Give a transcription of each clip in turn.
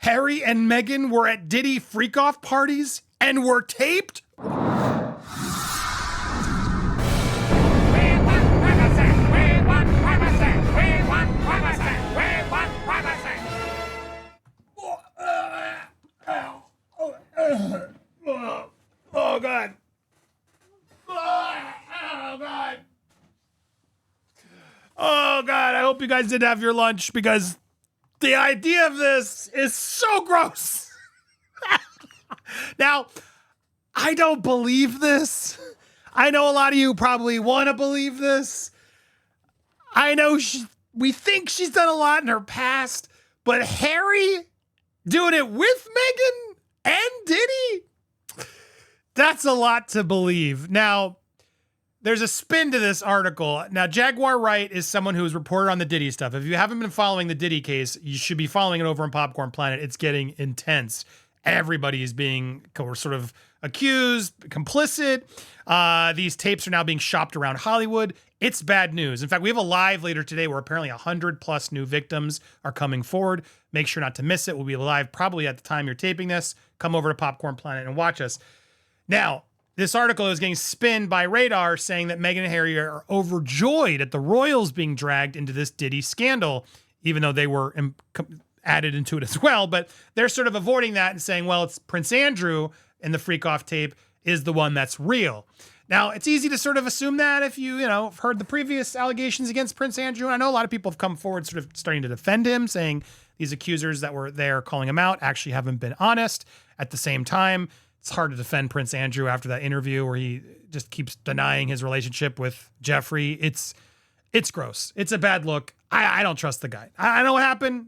Harry and Meghan were at Diddy freak-off parties and were taped? Oh, God. Oh, God. Oh, God. I hope you guys did have your lunch because the idea of this is so gross. Now, I don't believe this. I know a lot of you probably want to believe this. I know we think she's done a lot in her past, but Harry doing it with Meghan and Diddy? That's a lot to believe. Now, there's a spin to this article. Now, Jaguar Wright is someone who has reported on the Diddy stuff. If you haven't been following the Diddy case, you should be following it over on Popcorn Planet. It's getting intense. Everybody is being sort of accused, complicit. These tapes are now being shopped around Hollywood. It's bad news. In fact, we have a live later today where apparently 100 plus new victims are coming forward. Make sure not to miss it. We'll be live probably at the time you're taping this. Come over to Popcorn Planet and watch us. Now, this article is getting spinned by Radar saying that Meghan and Harry are overjoyed at the royals being dragged into this Diddy scandal, even though they were added into it as well. But they're sort of avoiding that and saying, well, it's Prince Andrew and the freak-off tape is the one that's real. Now, it's easy to sort of assume that if you have heard the previous allegations against Prince Andrew. I know a lot of people have come forward sort of starting to defend him, saying these accusers that were there calling him out actually haven't been honest. At the same time, it's hard to defend Prince Andrew after that interview where he just keeps denying his relationship with Jeffrey. It's gross. It's a bad look. I don't trust the guy. I know what happened.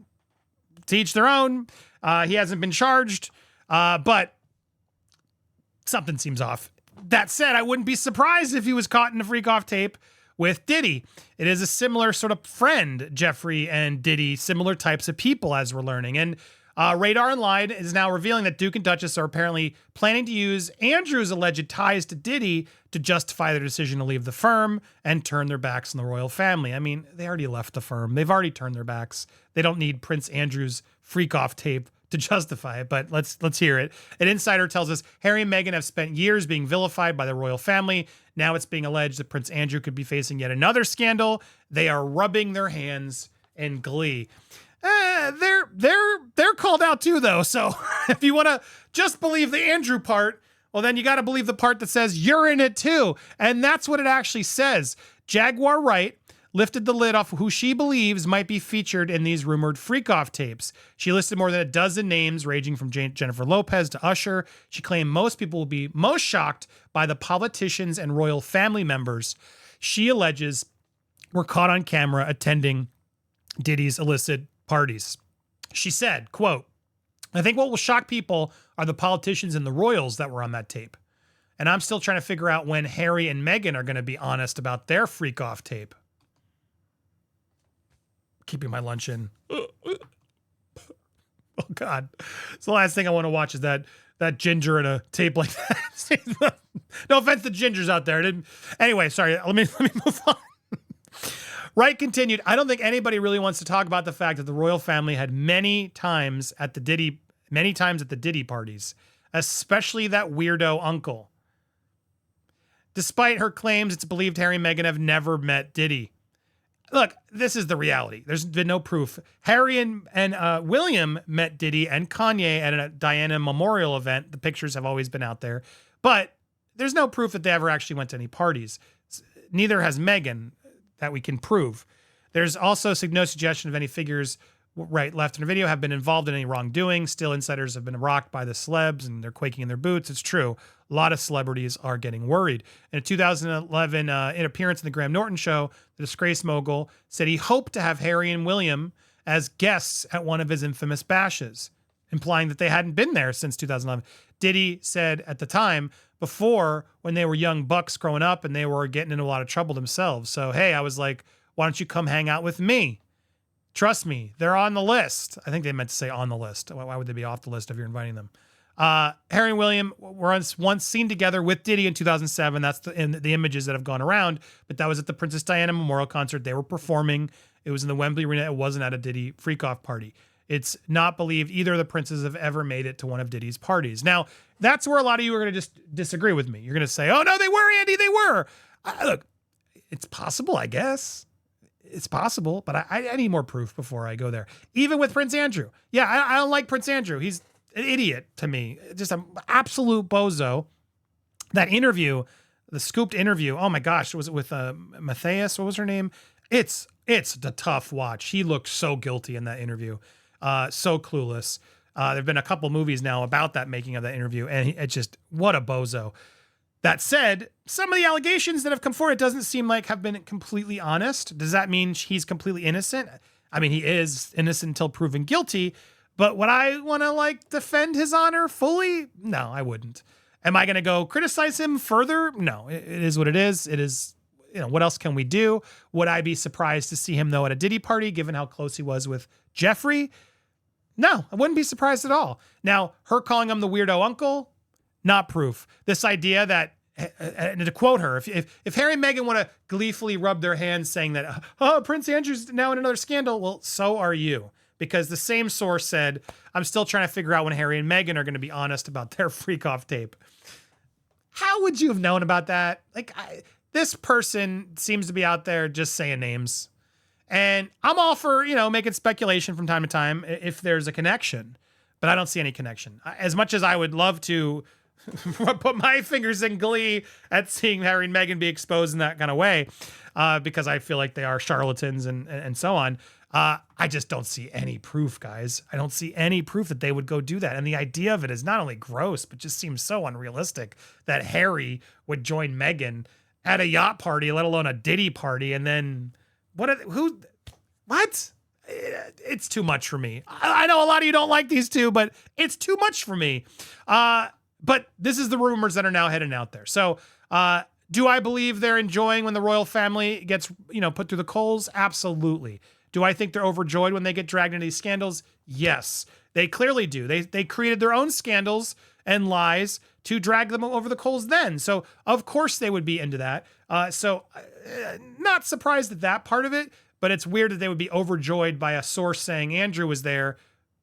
To each their own. He hasn't been charged, but something seems off. That said, I wouldn't be surprised if he was caught in a freak-off tape with Diddy. It is a similar sort of friend, Jeffrey and Diddy, similar types of people as we're learning. And Radar Online is now revealing that Duke and Duchess are apparently planning to use Andrew's alleged ties to Diddy to justify their decision to leave the firm and turn their backs on the royal family. I mean, they already left the firm. They've already turned their backs. They don't need Prince Andrew's freak-off tape to justify it, but let's hear it. An insider tells us Harry and Meghan have spent years being vilified by the royal family. Now it's being alleged that Prince Andrew could be facing yet another scandal. They are rubbing their hands in glee. They're called out too, though. So if you want to just believe the Andrew part, well, then you got to believe the part that says you're in it too. And that's what it actually says. Jaguar Wright lifted the lid off who she believes might be featured in these rumored freak-off tapes. She listed more than a dozen names, ranging from Jennifer Lopez to Usher. She claimed most people will be most shocked by the politicians and royal family members she alleges were caught on camera attending Diddy's illicit parties. She said, quote, "I think what will shock people are the politicians and the royals that were on that tape. And I'm still trying to figure out when Harry and Meghan are going to be honest about their freak-off tape." Keeping my lunch in. Oh, God. It's the last thing I want to watch is that ginger in a tape like that. No offense to gingers out there. Anyway, sorry. Let me move on. Wright continued, "I don't think anybody really wants to talk about the fact that the royal family had many times at the Diddy parties, especially that weirdo uncle. Despite her claims, it's believed Harry and Meghan have never met Diddy." Look, this is the reality. There's been no proof. Harry and William met Diddy and Kanye at a Diana memorial event. The pictures have always been out there. But there's no proof that they ever actually went to any parties. Neither has Meghan, that we can prove. There's also no suggestion of any figures right left in the video have been involved in any wrongdoing. Still, insiders have been rocked by the celebs and they're quaking in their boots. It's true. A lot of celebrities are getting worried. In a 2011 appearance in the Graham Norton show, the disgraced mogul said he hoped to have Harry and William as guests at one of his infamous bashes, implying that they hadn't been there since 2011. Diddy said at the time, before, when they were young bucks growing up and they were getting into a lot of trouble themselves. So, hey, I was like, why don't you come hang out with me? Trust me, they're on the list. I think they meant to say on the list. Why would they be off the list if you're inviting them? Harry and William were once seen together with Diddy in 2007. That's in the images that have gone around. But that was at the Princess Diana Memorial Concert. They were performing. It was in the Wembley Arena. It wasn't at a Diddy freak-off party. it's not believed either of the princes have ever made it to one of Diddy's parties. Now, that's where a lot of you are going to just disagree with me. You're going to say, oh, no, they were, Andy, they were. Look, it's possible, I guess. It's possible, but I need more proof before I go there. Even with Prince Andrew. Yeah, I don't like Prince Andrew. He's an idiot to me. Just an absolute bozo. That interview, the scooped interview, oh my gosh, was it with Matthias? What was her name? It's the tough watch. He looked so guilty in that interview. So clueless. There've been a couple movies now about that making of that interview, and it's just, what a bozo. That said, some of the allegations that have come forward, it doesn't seem like have been completely honest. Does that mean he's completely innocent? I mean, he is innocent until proven guilty, but would I want to defend his honor fully? No, I wouldn't. Am I going to go criticize him further? No, it is what it is. It is, what else can we do? Would I be surprised to see him though at a Diddy party, given how close he was with Jeffrey? No, I wouldn't be surprised at all. Now, her calling him the weirdo uncle, not proof. This idea that, and to quote her, if Harry and Meghan want to gleefully rub their hands saying that, oh, Prince Andrew's now in another scandal, well, so are you. Because the same source said, I'm still trying to figure out when Harry and Meghan are going to be honest about their freak-off tape. How would you have known about that? This person seems to be out there just saying names. And I'm all for, making speculation from time to time if there's a connection. But I don't see any connection. As much as I would love to put my fingers in glee at seeing Harry and Meghan be exposed in that kind of way, because I feel like they are charlatans and so on. I just don't see any proof, guys. I don't see any proof that they would go do that. And the idea of it is not only gross, but just seems so unrealistic that Harry would join Meghan at a yacht party, let alone a Diddy party. And then what? It's too much for me. I know a lot of you don't like these two, but it's too much for me. But this is the rumors that are now heading out there. So, do I believe they're enjoying when the royal family gets, put through the coals? Absolutely. Do I think they're overjoyed when they get dragged into these scandals? Yes, they clearly do. They created their own scandals and lies to drag them over the coals then. So of course they would be into that. Not surprised at that part of it, but it's weird that they would be overjoyed by a source saying Andrew was there,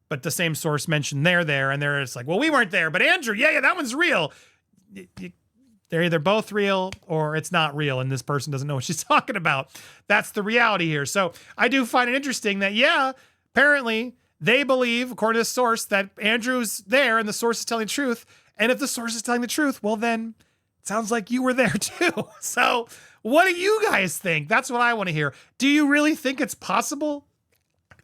but the same source mentioned they're there, and they're just like, well, we weren't there, but Andrew, yeah, that one's real. They're either both real or it's not real, and this person doesn't know what she's talking about. That's the reality here. So I do find it interesting that, apparently they believe, according to this source, that Andrew's there and the source is telling the truth. And if the source is telling the truth, well, then it sounds like you were there too. So what do you guys think? That's what I want to hear. Do you really think it's possible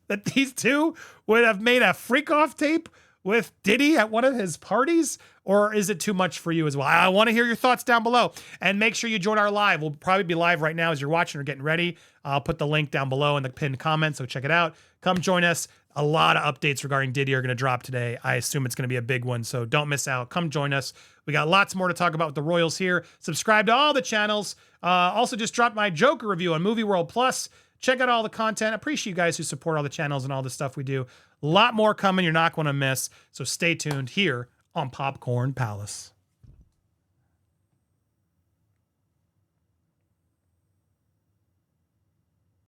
that these two would have made a freak-off tape with Diddy at one of his parties? Or is it too much for you as well? I want to hear your thoughts down below. And make sure you join our live. We'll probably be live right now as you're watching or getting ready. I'll put the link down below in the pinned comment, so check it out. Come join us. A lot of updates regarding Diddy are going to drop today. I assume it's going to be a big one, so don't miss out. Come join us. We got lots more to talk about with the Royals here. Subscribe to all the channels. Also, just dropped my Joker review on Movie World Plus. Check out all the content. Appreciate you guys who support all the channels and all the stuff we do. A lot more coming you're not going to miss, so stay tuned here on Popcorn Palace.